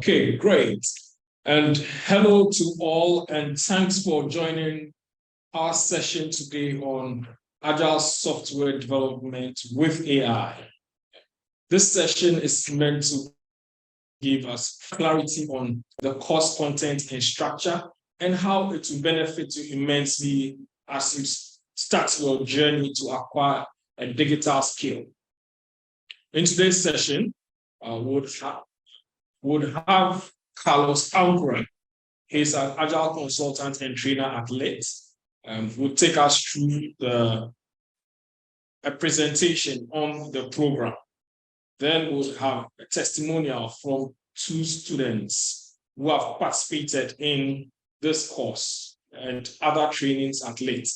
Okay, great. And hello to all, and thanks for joining our session today on Agile Software Development with AI. This session is meant to give us clarity on the course content and structure and how it will benefit you immensely as you start your journey to acquire a digital skill. In today's session, would have Carlos Ancora. He's an Agile consultant and trainer at LIT. Will take us through a presentation on the program. Then we'll have a testimonial from 2 students who have participated in this course and other trainings at LIT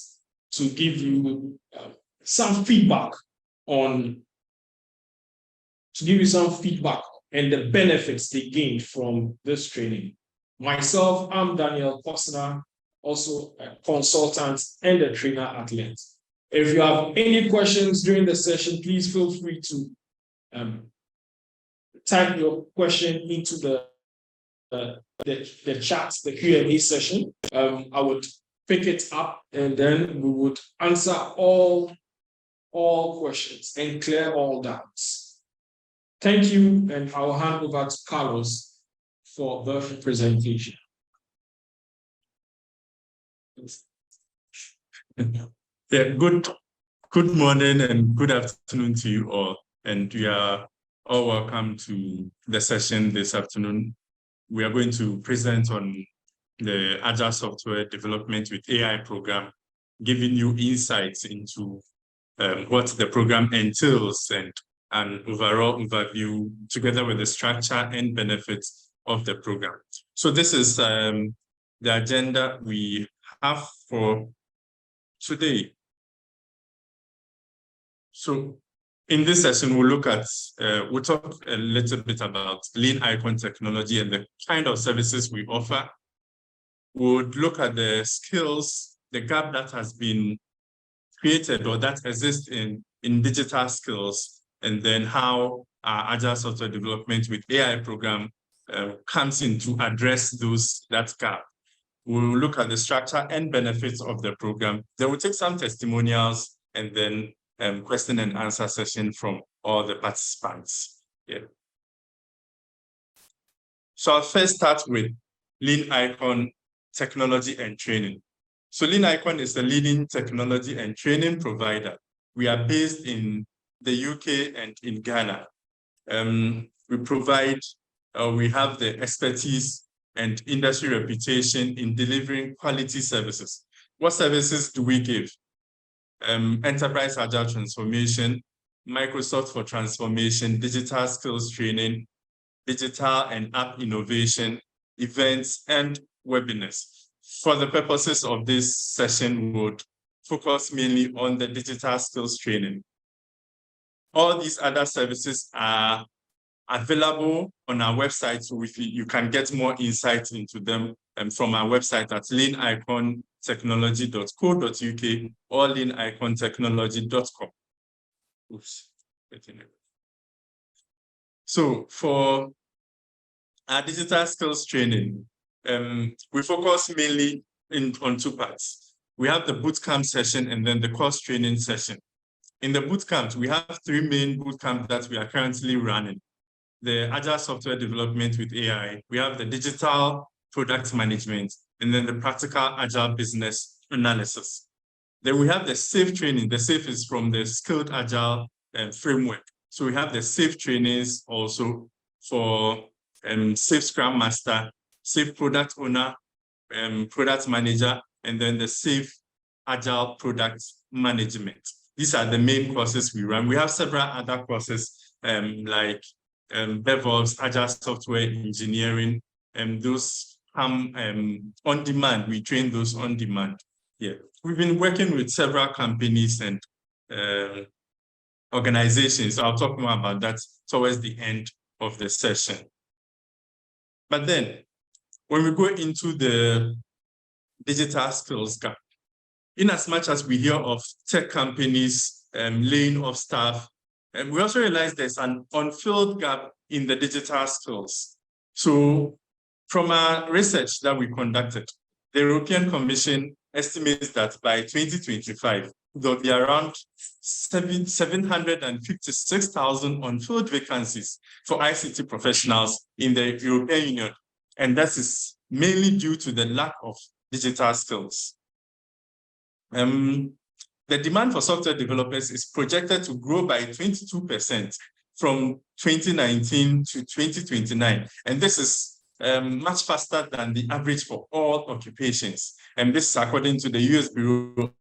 to give you some feedback and the benefits they gained from this training. Myself, I'm Daniel Posner, also a consultant and a trainer at LIT. If you have any questions during the session, please feel free to type your question into the chat, the Q&A session. I would pick it up and then we would answer all questions and clear all doubts. Thank you, and I'll hand over to Carlos for the presentation. Yeah, good morning and good afternoon to you all. And you are all welcome to the session this afternoon. We are going to present on the Agile Software Development with AI program, giving you insights into what the program entails and an overall overview together with the structure and benefits of the program. So this is the agenda we have for today. So in this session, we'll talk a little bit about Lean Icon technology and the kind of services we offer. We'll look at the skills, the gap that has been created or that exists in digital skills, and then how our Agile Software Development with AI program comes in to address that gap. We'll look at the structure and benefits of the program. Then we'll take some testimonials and then question and answer session from all the participants. Yeah. So I'll first start with Lean Icon technology and training. So Lean Icon is the leading technology and training provider. We are based in the UK and in Ghana. We have the expertise and industry reputation in delivering quality services. What services do we give? Enterprise Agile Transformation, Microsoft for Transformation, digital skills training, digital and app innovation, events, and webinars. For the purposes of this session, we would focus mainly on the digital skills training. All these other services are available on our website, so you can get more insights into them from our website at leanicontechnology.co.uk or leanicontechnology.com. Oops. So for our digital skills training, we focus mainly on 2 parts. We have the bootcamp session and then the course training session. In the bootcamp, we have 3 main bootcamps that we are currently running. The Agile Software Development with AI, we have the digital product management, and then the practical Agile business analysis. Then we have the SAFE training. The SAFE is from the Skilled Agile framework. So we have the SAFE trainings also for SAFE Scrum Master, SAFE Product Owner, Product Manager, and then the SAFE Agile Product Management. These are the main courses we run. We have several other courses like DevOps, Agile Software Engineering, and those come on demand. We train those on demand. Yeah, we've been working with several companies and organizations. I'll talk more about that towards the end of the session. But then, when we go into the digital skills gap, in as much as we hear of tech companies laying off staff, we also realize there's an unfilled gap in the digital skills. So from our research that we conducted, the European Commission estimates that by 2025, there'll be around 756,000 unfilled vacancies for ICT professionals in the European Union. And that is mainly due to the lack of digital skills. The demand for software developers is projected to grow by 22% from 2019 to 2029. And this is much faster than the average for all occupations. And this is according to the US Bureau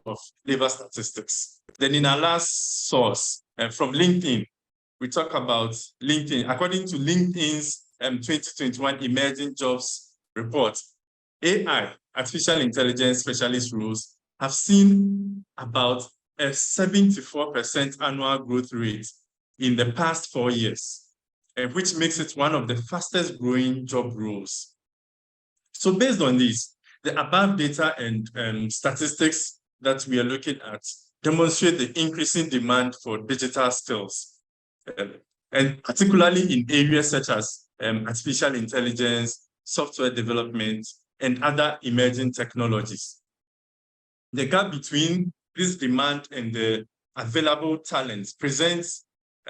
of Labor Statistics. Then in our last source, from LinkedIn, we talk about LinkedIn. According to LinkedIn's 2021 Emerging Jobs Report, AI, artificial intelligence specialist roles, have seen about a 74% annual growth rate in the past 4 years, which makes it one of the fastest growing job roles. So based on this, the above data and statistics that we are looking at demonstrate the increasing demand for digital skills, and particularly in areas such as artificial intelligence, software development, and other emerging technologies. The gap between this demand and the available talents presents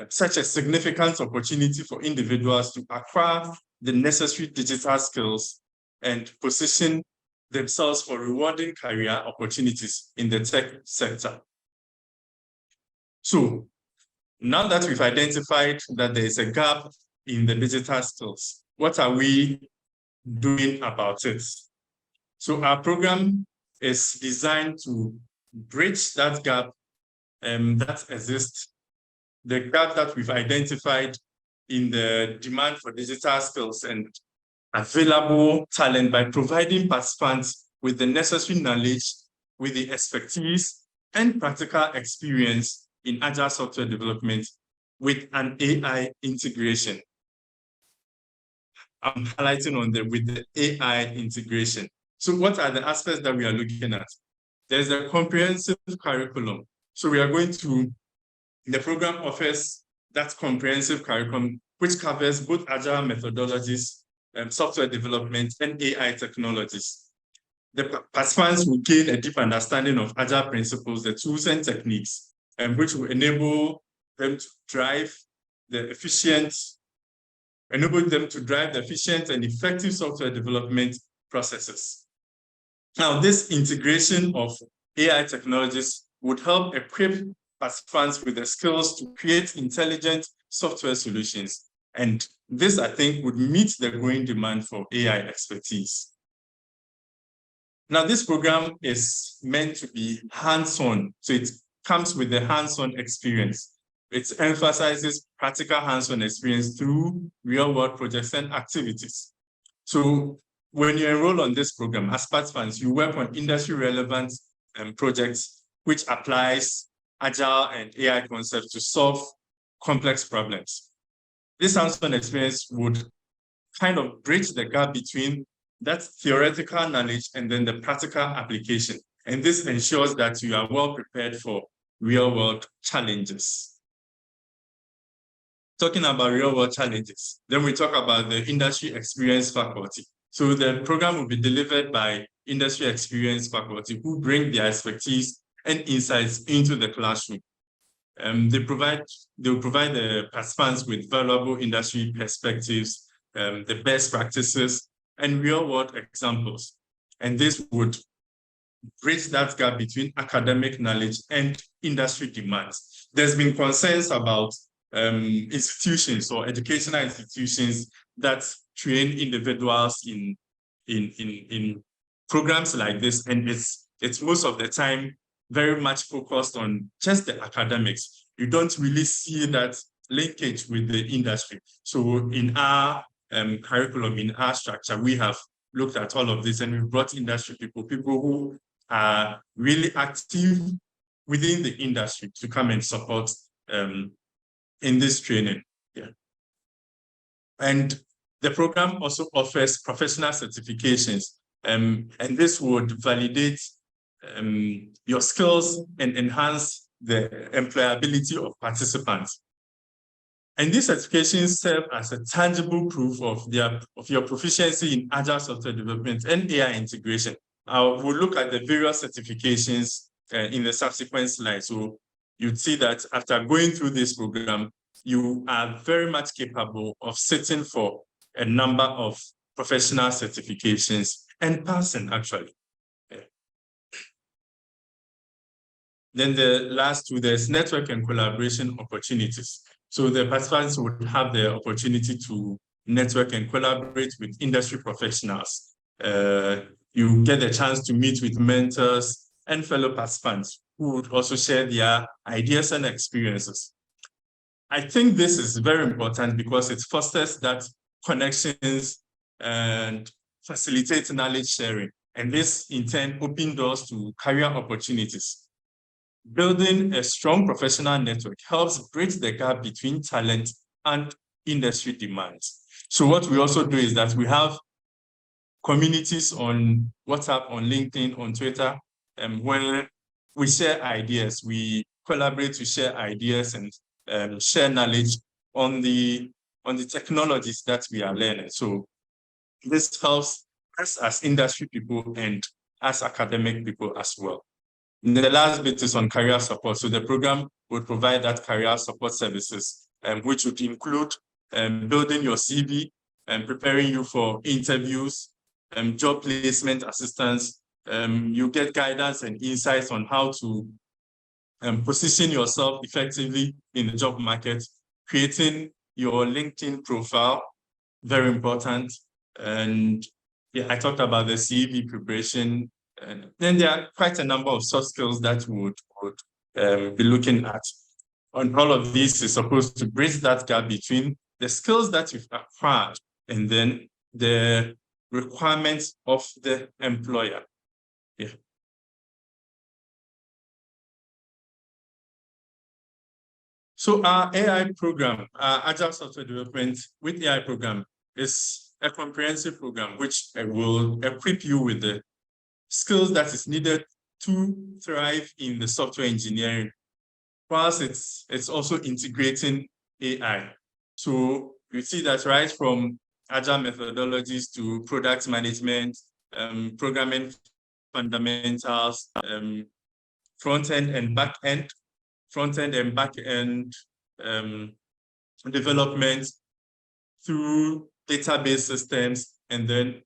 such a significant opportunity for individuals to acquire the necessary digital skills and position themselves for rewarding career opportunities in the tech sector. So now that we've identified that there is a gap in the digital skills, what are we doing about it? So our program is designed to bridge that gap that exists, the gap that we've identified in the demand for digital skills and available talent, by providing participants with the necessary knowledge, with the expertise and practical experience in Agile software development with an AI integration. I'm highlighting on with the AI integration. So what are the aspects that we are looking at? There's a comprehensive curriculum. So we are going to, the program offers that comprehensive curriculum, which covers both Agile methodologies, software development, and AI technologies. The participants will gain a deep understanding of Agile principles, the tools and techniques, which will enable them to drive the efficient and effective software development processes. Now, this integration of AI technologies would help equip participants with the skills to create intelligent software solutions. And this, I think, would meet the growing demand for AI expertise. Now, this program is meant to be hands-on, so it comes with the hands-on experience. It emphasizes practical hands-on experience through real-world projects and activities. So when you enroll on this program, as participants, you work on industry-relevant projects, which applies Agile and AI concepts to solve complex problems. This hands-on experience would kind of bridge the gap between that theoretical knowledge and then the practical application. And this ensures that you are well prepared for real-world challenges. Talking about real-world challenges, then we talk about the industry experience faculty. So the program will be delivered by industry experience faculty who bring their expertise and insights into the classroom. They'll provide the participants with valuable industry perspectives, the best practices, and real-world examples. And this would bridge that gap between academic knowledge and industry demands. There's been concerns about institutions or educational institutions that train individuals in programs like this, and it's most of the time very much focused on just the academics. You don't really see that linkage with the industry. So in our curriculum, in our structure, we have looked at all of this, and we've brought industry people who are really active within the industry to come and support in this training. Yeah. And the program also offers professional certifications, and this would validate your skills and enhance the employability of participants. And these certifications serve as a tangible proof of your proficiency in Agile software development and AI integration. We'll look at the various certifications in the subsequent slides. So you'd see that after going through this program, you are very much capable of sitting for a number of professional certifications and passing, actually. Then the last two, there's network and collaboration opportunities. So the participants would have the opportunity to network and collaborate with industry professionals. You get the chance to meet with mentors and fellow participants who would also share their ideas and experiences. I think this is very important because it fosters that connections and facilitates knowledge sharing. And this in turn opens doors to career opportunities. Building a strong professional network helps bridge the gap between talent and industry demands. So what we also do is that we have communities on WhatsApp, on LinkedIn, on Twitter, where we share ideas. We collaborate to share ideas and share knowledge on the technologies that we are learning. So this helps us as industry people and as academic people as well. The last bit is on career support. So the program would provide that career support services, which would include building your CV and preparing you for interviews, job placement assistance. You get guidance and insights on how to position yourself effectively in the job market, creating your LinkedIn profile, very important. And yeah, I talked about the CV preparation. And then there are quite a number of soft skills that we would be looking at. And all of this is supposed to bridge that gap between the skills that you've acquired and then the requirements of the employer. Yeah. So our AI program, our Agile Software Development with AI program, is a comprehensive program which will equip you with the skills that is needed to thrive in the software engineering, whilst it's also integrating AI. So you see that right from agile methodologies to product management, programming fundamentals, front-end and back-end, development through database systems, and then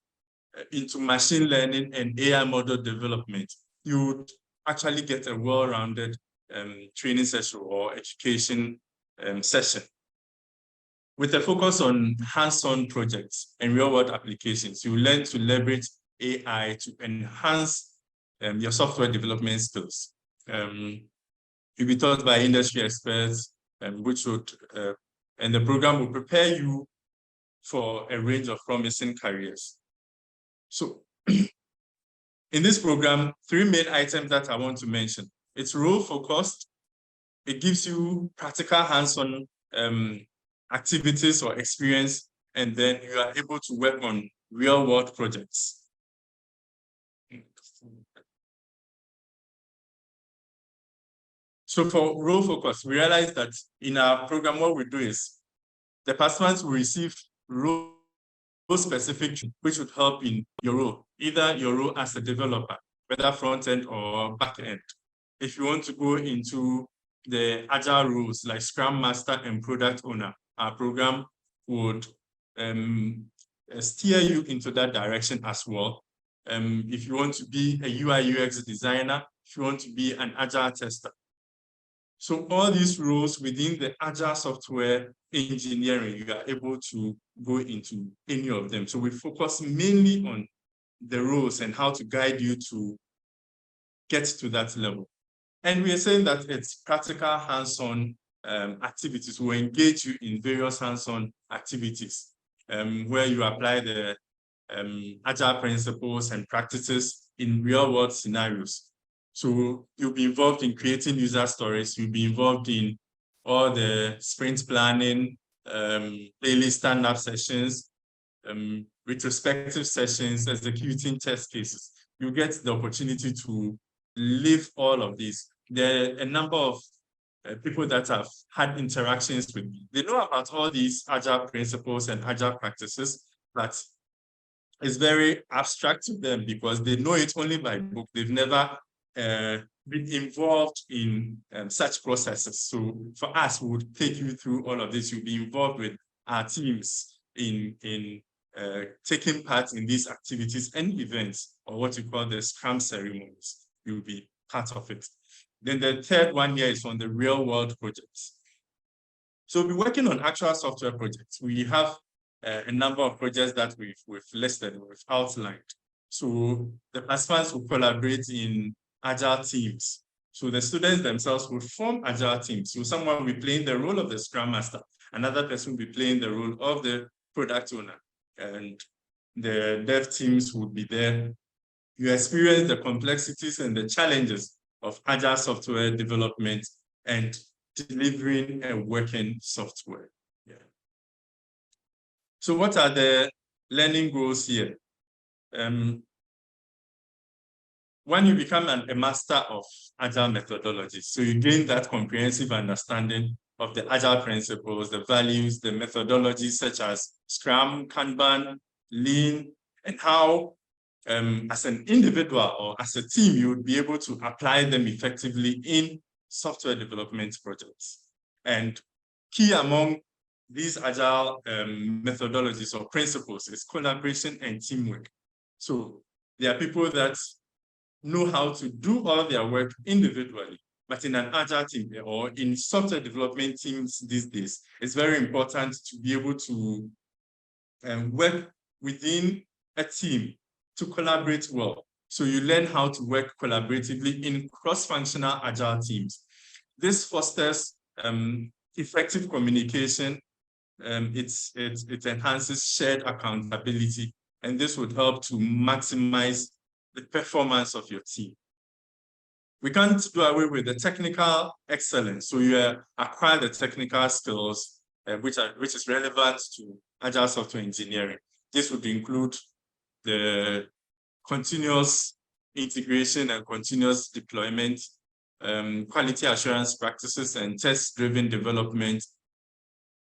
into machine learning and AI model development. You would actually get a well-rounded training session or education session. With a focus on hands-on projects and real-world applications, you learn to leverage AI to enhance your software development skills. You'll be taught by industry experts, which would, and the program will prepare you for a range of promising careers. So in this program, 3 main items that I want to mention. It's role-focused. It gives you practical hands-on activities or experience, and then you are able to work on real-world projects. So for role-focus, we realize that in our program, what we do is the participants will receive role-specific, which would help in your role, either your role as a developer, whether front-end or back-end. If you want to go into the agile roles like Scrum Master and Product Owner, our program would steer you into that direction as well. If you want to be a UI UX designer, if you want to be an agile tester. So all these roles within the agile software engineering, you are able to go into any of them. So we focus mainly on the roles and how to guide you to get to that level. And we are saying that it's practical hands-on activities. We engage you in various hands-on activities where you apply the agile principles and practices in real-world scenarios. So you'll be involved in creating user stories. You'll be involved in all the sprint planning, daily stand-up sessions, retrospective sessions, executing test cases. You get the opportunity to live all of these. There are a number of people that have had interactions with me. They know about all these Agile principles and Agile practices, but it's very abstract to them because they know it only by book. They've never been involved in such processes. So for us, we would take you through all of this. You'll be involved with our teams in taking part in these activities and events, or what we call the Scrum ceremonies. You'll be part of it. Then the third one here is on the real world projects. So we're working on actual software projects. We have a number of projects that we've listed, we've outlined. So the participants will collaborate in Agile teams. So the students themselves will form Agile teams. So someone will be playing the role of the Scrum Master, another person will be playing the role of the product owner, and the dev teams would be there. You experience the complexities and the challenges of Agile software development and delivering a working software. Yeah. So what are the learning goals here? When you become a master of Agile methodologies, so you gain that comprehensive understanding of the Agile principles, the values, the methodologies such as Scrum, Kanban, Lean, and how as an individual or as a team, you would be able to apply them effectively in software development projects. And key among these Agile methodologies or principles is collaboration and teamwork. So there are people that know how to do all their work individually, but in an Agile team or in software development teams these days, it's very important to be able to work within a team to collaborate well. So you learn how to work collaboratively in cross-functional Agile teams. This fosters effective communication. It enhances shared accountability, and this would help to maximize the performance of your team. We can't do away with the technical excellence. So you acquire the technical skills which is relevant to Agile software engineering. This would include the continuous integration and continuous deployment, quality assurance practices, and test-driven development.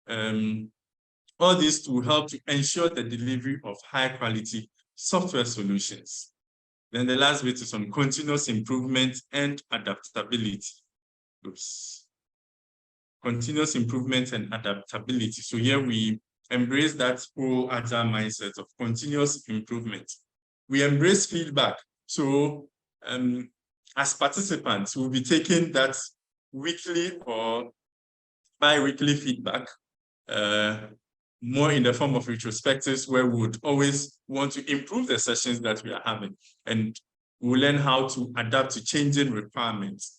All this to help to ensure the delivery of high-quality software solutions. Then the last bit is on continuous improvement and adaptability. Oops. Continuous improvement and adaptability. So here we embrace that whole Agile mindset of continuous improvement. We embrace feedback. So as participants, we'll be taking that weekly or bi-weekly feedback, more in the form of retrospectives, where we would always want to improve the sessions that we are having. And we'll learn how to adapt to changing requirements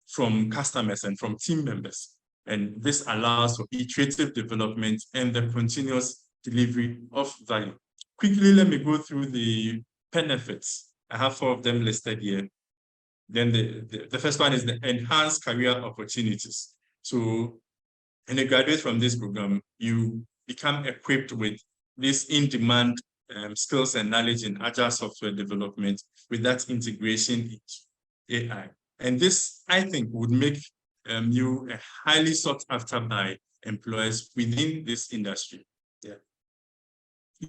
from customers and from team members. And this allows for iterative development and the continuous delivery of value. Quickly, let me go through the benefits. I have 4 of them listed here. Then the first one is the enhanced career opportunities. So when you graduate from this program, you become equipped with this in-demand skills and knowledge in Agile software development with that integration into AI. And this, I think, would make you a highly sought after by employers within this industry. Yeah.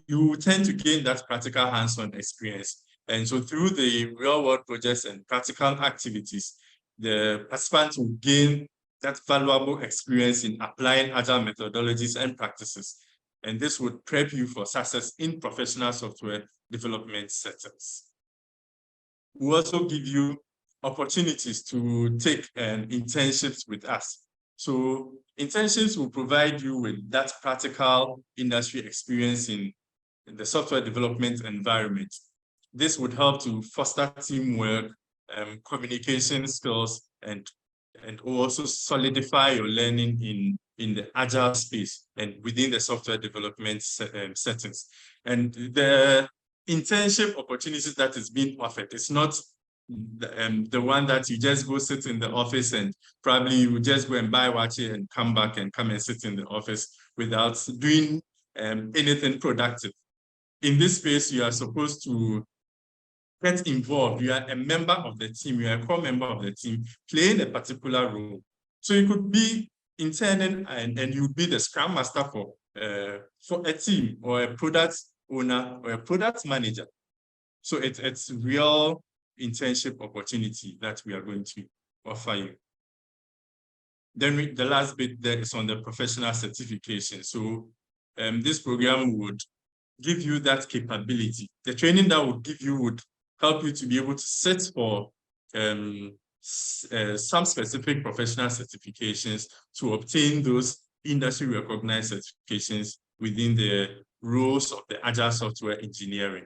You tend to gain that practical hands-on experience. And so through the real-world projects and practical activities, the participants will gain that valuable experience in applying Agile methodologies and practices. And this would prep you for success in professional software development settings. We also give you opportunities to take internships with us. So internships will provide you with that practical industry experience in the software development environment. This would help to foster teamwork, communication skills, and also solidify your learning in the Agile space and within the software development settings. And the internship opportunities that is being offered, it's not the one that you just go sit in the office and probably you just go and buy watch it and come back and come and sit in the office without doing anything productive. In this space, you are supposed to get involved. You are a member of the team, you are a core member of the team, playing a particular role. So you could be interning and you'd be the Scrum Master for a team or a product owner or a product manager. So it's real internship opportunity that we are going to offer you. Then the last bit there is on the professional certification. So this program would give you that capability. The training that would give you would help you to be able to sit for some specific professional certifications to obtain those industry recognized certifications within the roles of the Agile software engineering.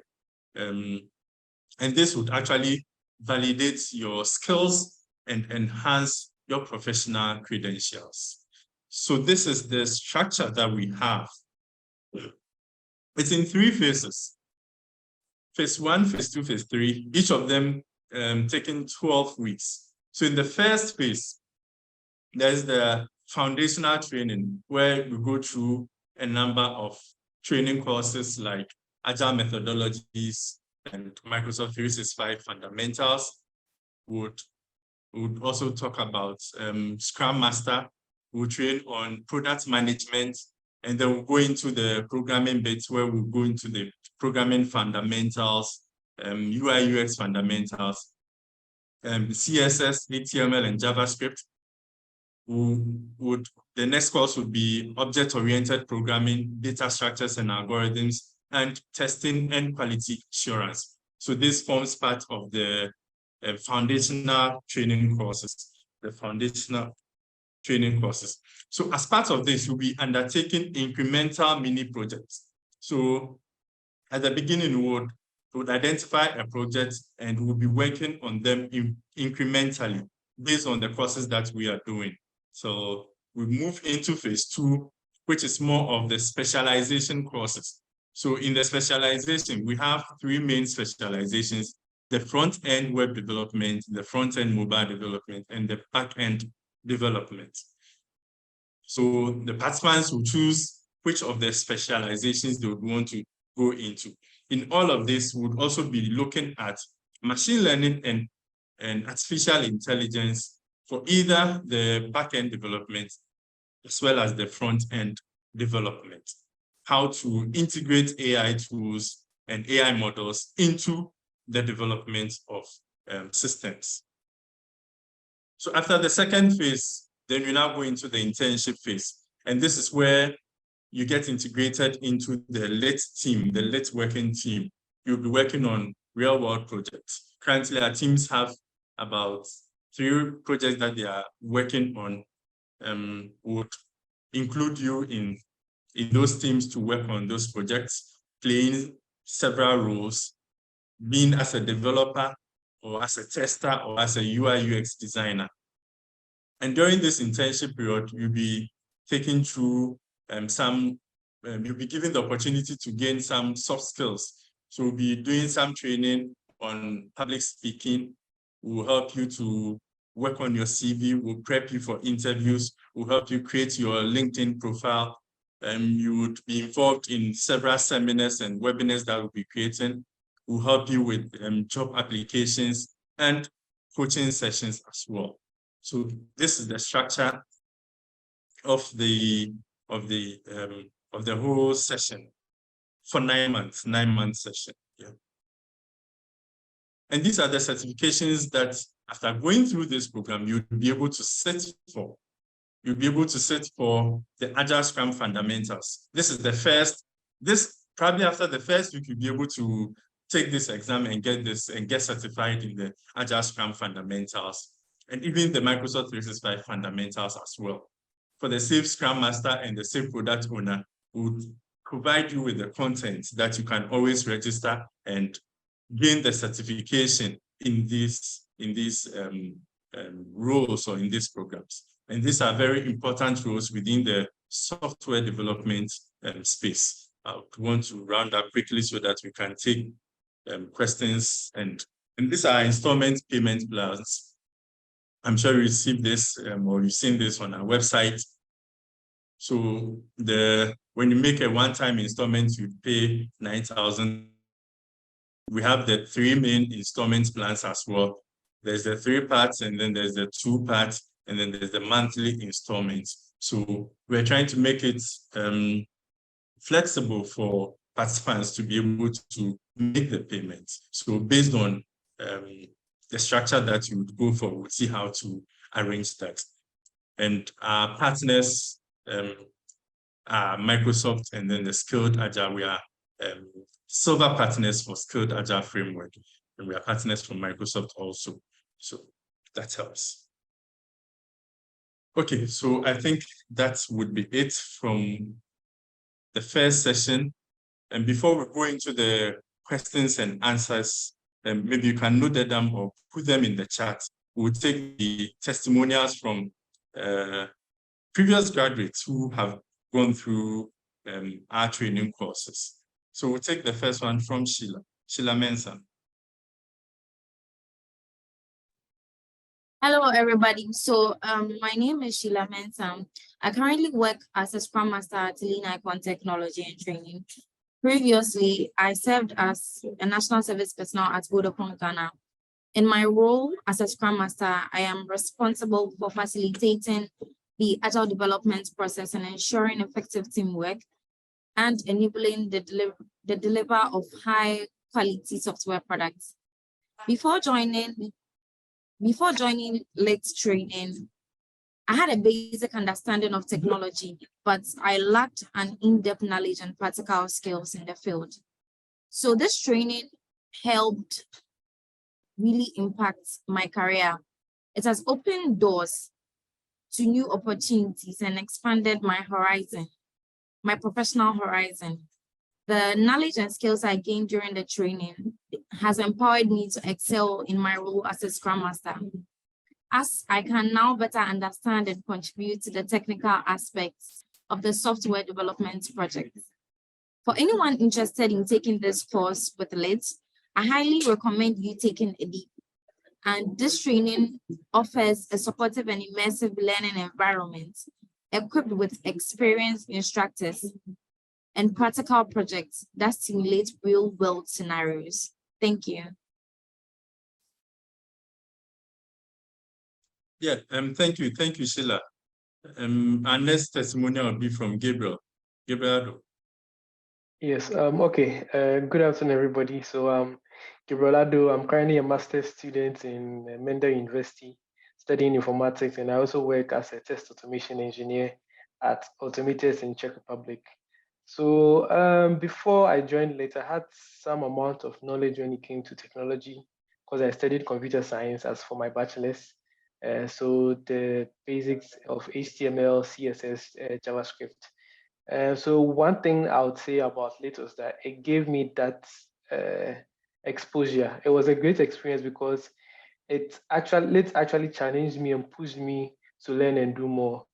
And this would actually validate your skills and enhance your professional credentials. So this is the structure that we have. It's in 3 phases. Phase 1, phase 2, phase 3, each of them taking 12 weeks. So in the first phase, there's the foundational training where we go through a number of training courses like Agile methodologies and Microsoft 365 fundamentals. Would also talk about Scrum Master. We'll train on product management, and then we'll go into the programming bits where we'll go into the programming fundamentals, UI UX fundamentals, CSS, HTML, and JavaScript. The next course would be object-oriented programming, data structures and algorithms, and testing and quality assurance. So this forms part of the foundational training courses, So as part of this, we'll be undertaking incremental mini projects. So at the beginning, we would identify a project and we'll be working on them incrementally based on the courses that we are doing. So we move into phase 2, which is more of the specialization courses. So in the specialization, we have 3 main specializations: the front-end web development, the front-end mobile development, and the back-end development. So the participants will choose which of the specializations they would want to go into. In all of this, we would also be looking at machine learning and artificial intelligence for either the back-end development as well as the front-end development. How to integrate AI tools and AI models into the development of systems. So after the second phase, then you now go into the internship phase. And this is where you get integrated into the lit team, the lit working team. You'll be working on real-world projects. Currently, our teams have about 3 projects that they are working on. Would include you in those teams to work on those projects, playing several roles, being as a developer or as a tester or as a UI UX designer. And during this internship period, you'll be taking through you'll be given the opportunity to gain some soft skills. So we'll be doing some training on public speaking. We'll help you to work on your CV. We'll prep you for interviews. We'll help you create your LinkedIn profile. You would be involved in several seminars and webinars that we'll be creating. We'll help you with job applications and coaching sessions as well. So this is the structure of the whole session for 9 months, 9-month session. Yeah. And these are the certifications that after going through this program, you'll be able to sit for. You'll be able to sit for the Agile Scrum Fundamentals. This is the first, probably after the first week, you'll be able to take this exam and get certified in the Agile Scrum Fundamentals, and even the Microsoft 365 Fundamentals as well. For the Safe Scrum Master and the Safe Product Owner, would provide you with the content that you can always register and gain the certification in these roles or in these programs. And these are very important roles within the software development space. I would want to round up quickly so that we can take questions. And these are installment payment plans. I'm sure you received this or you've seen this on our website. So when you make a one-time installment, you pay 9,000. We have the 3 main installment plans as well. There's the 3 parts and then there's the 2 parts. and then there's the monthly installments. So we're trying to make it flexible for participants to be able to make the payments. So based on the structure that you would go for, we'll see how to arrange that. And our partners are Microsoft, and then the Skilled Agile. We are silver partners for Skilled Agile Framework, and we are partners from Microsoft also. So that helps. Okay, so I think that would be it from the first session. And before we go into the questions and answers, maybe you can note them or put them in the chat. We'll take the testimonials from previous graduates who have gone through our training courses. So we'll take the first one from Sheila Mensah. Hello, everybody. So my name is Sheila Mensah. I currently work as a Scrum Master at Lean Icon Technology and Training. Previously, I served as a National Service Personnel at Bootcamp, Ghana. In my role as a Scrum Master, I am responsible for facilitating the Agile development process and ensuring effective teamwork and enabling the deliver of high-quality software products. Before joining LIT training, I had a basic understanding of technology, but I lacked an in-depth knowledge and practical skills in the field. So this training helped really impact my career. It has opened doors to new opportunities and expanded my horizon, my professional horizon. The knowledge and skills I gained during the training has empowered me to excel in my role as a Scrum Master, as I can now better understand and contribute to the technical aspects of the software development project. For anyone interested in taking this course with LIT, I highly recommend you taking a leap. And this training offers a supportive and immersive learning environment equipped with experienced instructors and practical projects that simulate real-world scenarios. Thank you. Yeah, thank you, Sheila. Our next testimonial will be from Gabriel. Gabriel. Yes, okay. Good afternoon, everybody. So Gabriel Ado, I'm currently a master's student in Menda University, studying informatics, and I also work as a test automation engineer at Automators in Czech Republic. So before I joined LIT, I had some amount of knowledge when it came to technology, because I studied computer science as for my bachelor's. So the basics of HTML, CSS, JavaScript. So one thing I would say about LIT was that it gave me that exposure. It was a great experience because LIT actually challenged me and pushed me to learn and do more.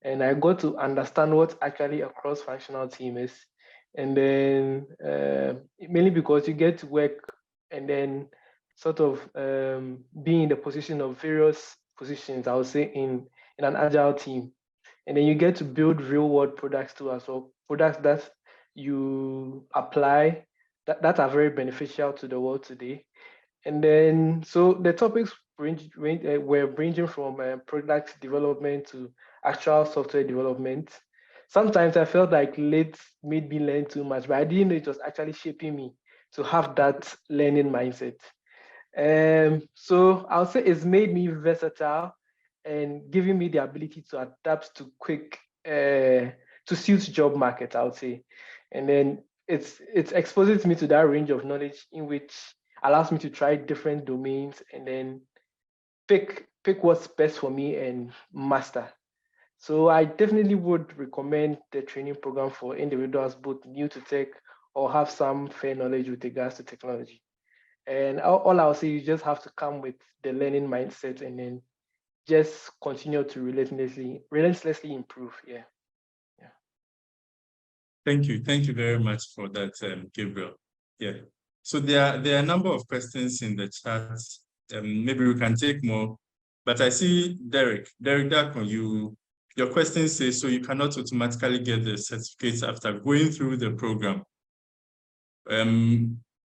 And I got to understand what actually a cross-functional team is. And then mainly because you get to work and then sort of be in the position of various positions, I would say, in an agile team. And then you get to build real world products too as well, products that you apply that are very beneficial to the world today. And then, so the topics were ranging from product development to actual software development. Sometimes I felt like LIT made me learn too much, but I didn't know it was actually shaping me to have that learning mindset. So I'll say it's made me versatile and giving me the ability to adapt to quick, to suit job market, I would say. And then it's exposes me to that range of knowledge in which allows me to try different domains and then pick what's best for me and master. So I definitely would recommend the training program for individuals both new to tech or have some fair knowledge with regards to technology. And all I'll say, you just have to come with the learning mindset and then just continue to relentlessly improve. Yeah. Thank you very much for that, Gabriel. Yeah. So there are a number of questions in the chat. Maybe we can take more, but I see Derek Dakon, your question says, so you cannot automatically get the certificates after going through the program.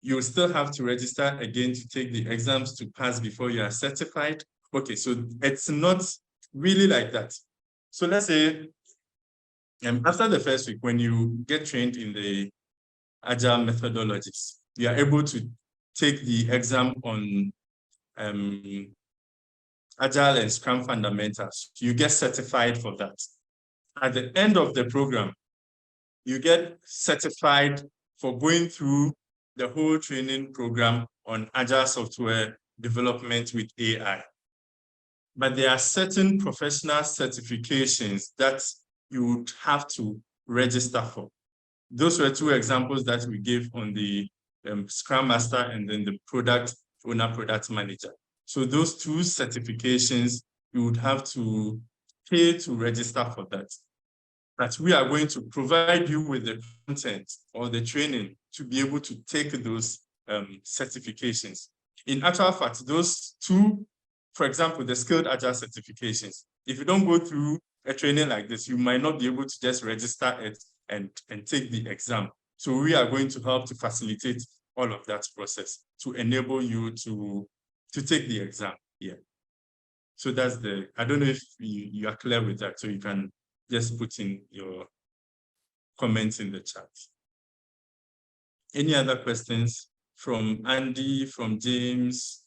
You still have to register again to take the exams to pass before you are certified. Okay, so it's not really like that. So let's say after the first week, when you get trained in the Agile methodologies, you are able to take the exam on Agile and Scrum fundamentals. You get certified for that. At the end of the program, you get certified for going through the whole training program on Agile software development with AI. But there are certain professional certifications that you would have to register for. Those were two examples that we gave on the Scrum Master and then the Product Owner, Product Manager. So those two certifications, you would have to pay to register for that. But we are going to provide you with the content or the training to be able to take those certifications. In actual fact, those two, for example, the skilled Agile certifications, if you don't go through a training like this, you might not be able to just register it and take the exam. So we are going to help to facilitate all of that process to enable you to take the exam. Yeah. So that's I don't know if you are clear with that, so you can just put in your comments in the chat. Any other questions from Andy, from James,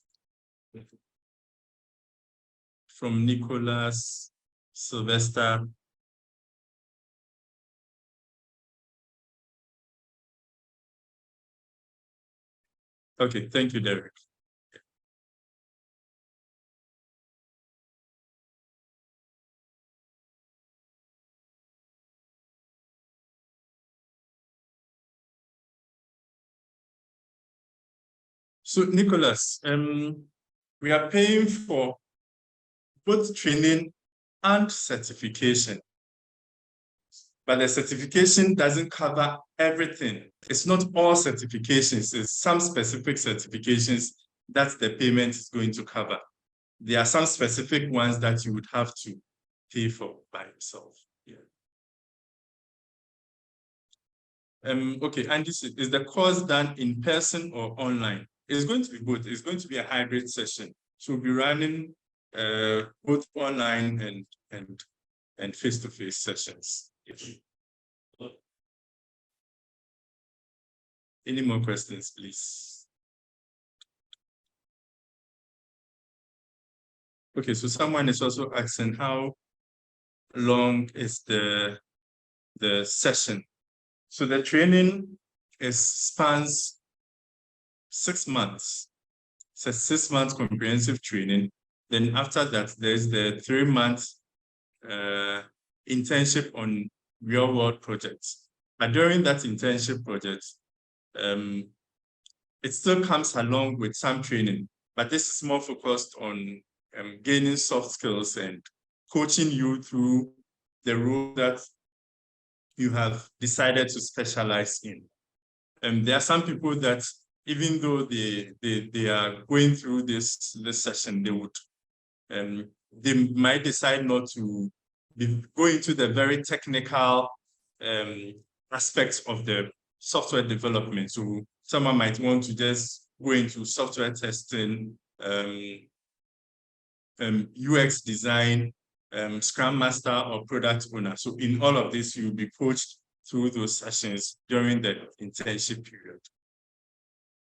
from Nicholas, Sylvester? Okay, thank you, Derek. So, Nicholas, we are paying for both training and certification. But the certification doesn't cover everything. It's not all certifications. It's some specific certifications that the payment is going to cover. There are some specific ones that you would have to pay for by yourself. Yeah. Okay, and this is the course done in person or online? It's going to be both. It's going to be a hybrid session. So we'll be running both online and face-to-face sessions. Any more questions, please? Okay, so someone is also asking how long is the session? So the training spans 6 months. It's a 6-month comprehensive training. Then after that, there's the 3-month internship on real-world projects. But during that internship project, it still comes along with some training, but this is more focused on gaining soft skills and coaching you through the role that you have decided to specialize in. There are some people that, even though they are going through this session, they might decide not to go into the very technical aspects of the software development. So someone might want to just go into software testing, UX design, Scrum Master or Product Owner. So in all of this, you'll be coached through those sessions during the internship period.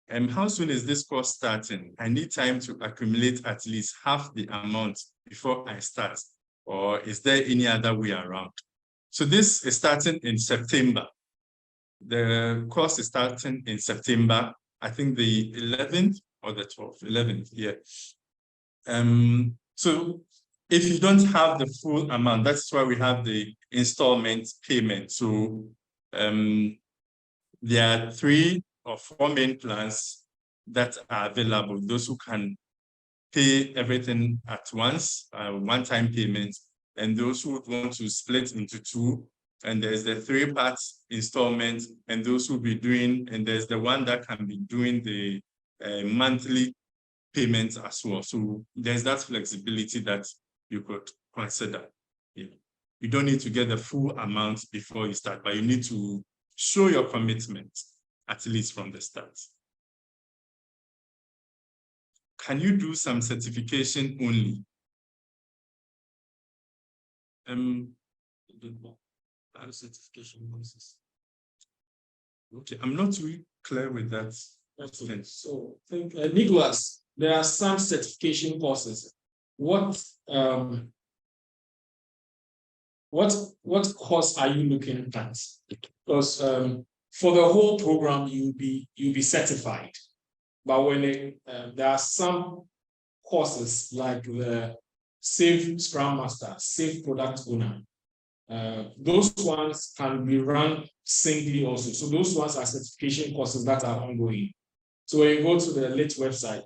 And how soon is this course starting? I need time to accumulate at least half the amount before I start. Or is there any other way around? So this is starting in September. The course is starting in September, I think the 11th or the 12th, 11th, yeah. So if you don't have the full amount, that's why we have the installment payment. So there are 3 or 4 main plans that are available. Those who can pay everything at once, one-time payment, and those who would want to split into 2. And there's the 3-part installment, and those who will be doing, and there's the one that can be doing the monthly payments as well. So there's that flexibility that you could consider. Yeah. You don't need to get the full amount before you start, but you need to show your commitment, at least from the start. Can you do some certification only? certification courses. Okay, I'm not really clear with that. Okay. So I think Nicholas, there are some certification courses. What course are you looking at? Because for the whole program you'll be certified, but when there are some courses like the Safe Scrum Master, Safe Product Owner, those ones can be run singly also. So those ones are certification courses that are ongoing. So when you go to the LIT website,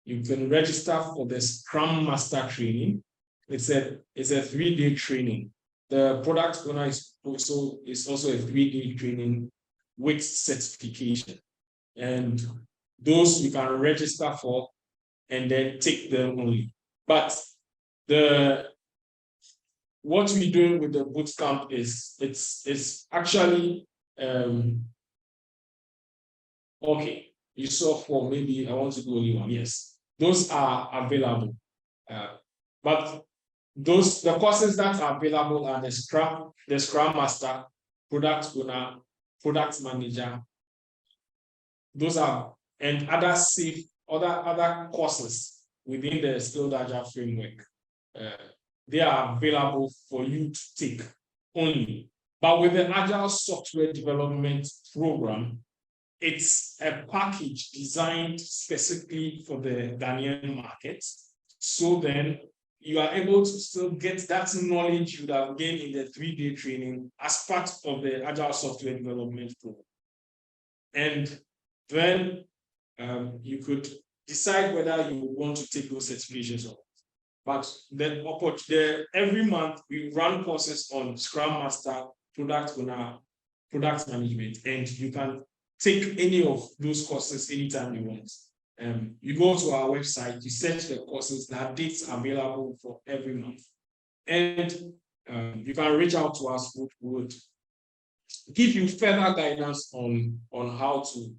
you can register for the Scrum Master training. It's a 3-day training. The product owner is also a 3-day training with certification. And those you can register for and then take them only. But what we're doing with the bootcamp is it's actually okay. You saw 4, maybe I want to do only 1. Yes, those are available. But the courses that are available are the Scrum Master, Product Owner, Product Manager. Those are and other other courses within the Skilled Agile framework. They are available for you to take only. But with the Agile Software Development Program, it's a package designed specifically for the Ghanaian market. So then you are able to still get that knowledge you have gained in the 3-day training as part of the Agile Software Development Program. And then you could decide whether you want to take those certifications or not. But every month we run courses on Scrum Master, Product Owner, Product Management, and you can take any of those courses anytime you want. You go to our website, you search the courses, there are dates available for every month. And you can reach out to us, we would give you further guidance on how to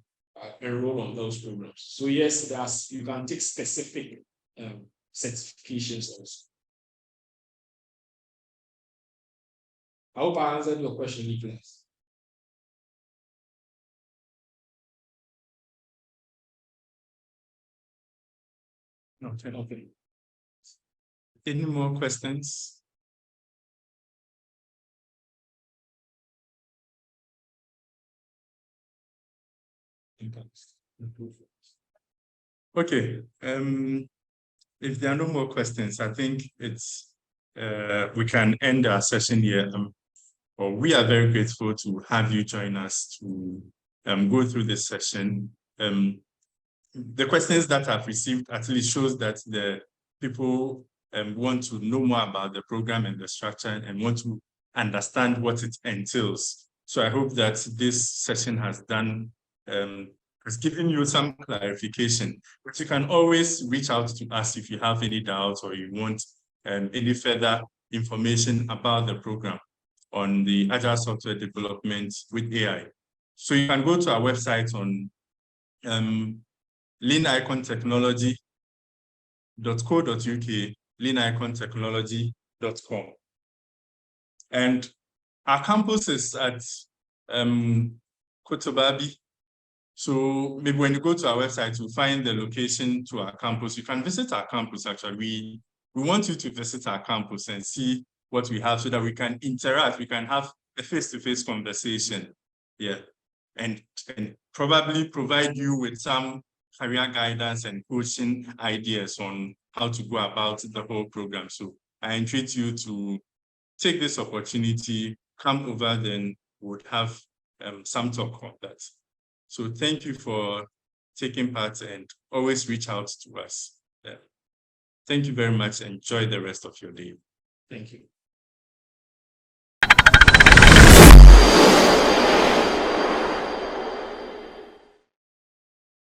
enroll on those programs. So yes, you can take specific certifications also. I hope I answered your question, Nicholas. Okay. Any more questions? Okay. If there are no more questions, I think it's we can end our session here. We are very grateful to have you join us to go through this session. The questions that I've received at least shows that the people want to know more about the program and the structure and want to understand what it entails. So I hope that this session has given you some clarification, but you can always reach out to us if you have any doubts or you want any further information about the program on the Agile Software Development with AI. So you can go to our website on leanicontechnology.co.uk, leanicontechnology.com. And our campus is at Kotobabi. So maybe when you go to our website, you'll find the location to our campus. You can visit our campus, actually. We want you to visit our campus and see what we have so that we can interact, we can have a face-to-face conversation. Yeah. And probably provide you with some career guidance and coaching ideas on how to go about the whole program. So I entreat you to take this opportunity, come over, then we would have some talk on that. So thank you for taking part and always reach out to us. Yeah. Thank you very much. Enjoy the rest of your day. Thank you.